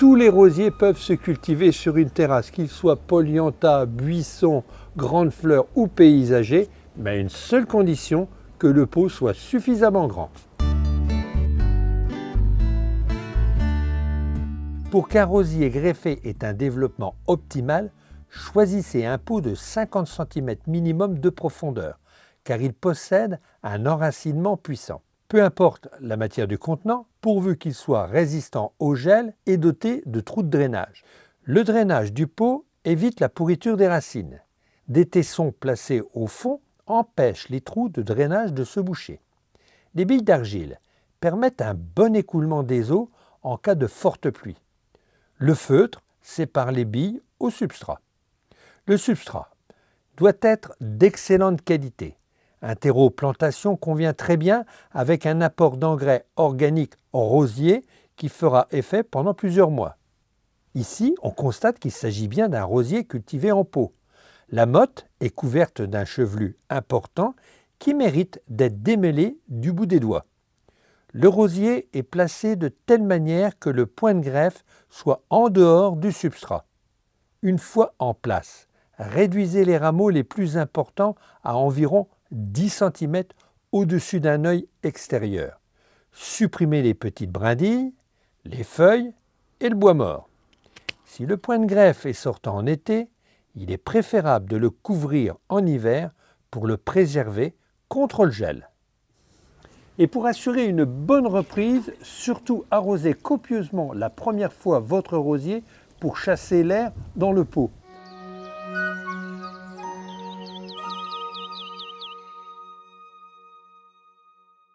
Tous les rosiers peuvent se cultiver sur une terrasse, qu'ils soient polyantha, buissons, grandes fleurs ou paysagers, mais à une seule condition, que le pot soit suffisamment grand. Pour qu'un rosier greffé ait un développement optimal, choisissez un pot de 50 cm minimum de profondeur, car il possède un enracinement puissant. Peu importe la matière du contenant, pourvu qu'il soit résistant au gel et doté de trous de drainage. Le drainage du pot évite la pourriture des racines. Des tessons placés au fond empêchent les trous de drainage de se boucher. Les billes d'argile permettent un bon écoulement des eaux en cas de forte pluie. Le feutre sépare les billes au substrat. Le substrat doit être d'excellente qualité. Un terreau plantation convient très bien avec un apport d'engrais organiques rosier qui fera effet pendant plusieurs mois. Ici, on constate qu'il s'agit bien d'un rosier cultivé en pot. La motte est couverte d'un chevelu important qui mérite d'être démêlé du bout des doigts. Le rosier est placé de telle manière que le point de greffe soit en dehors du substrat. Une fois en place, réduisez les rameaux les plus importants à environ 10 cm au-dessus d'un œil extérieur. Supprimez les petites brindilles, les feuilles et le bois mort. Si le point de greffe est sortant en été, il est préférable de le couvrir en hiver pour le préserver contre le gel. Et pour assurer une bonne reprise, surtout arrosez copieusement la première fois votre rosier pour chasser l'air dans le pot.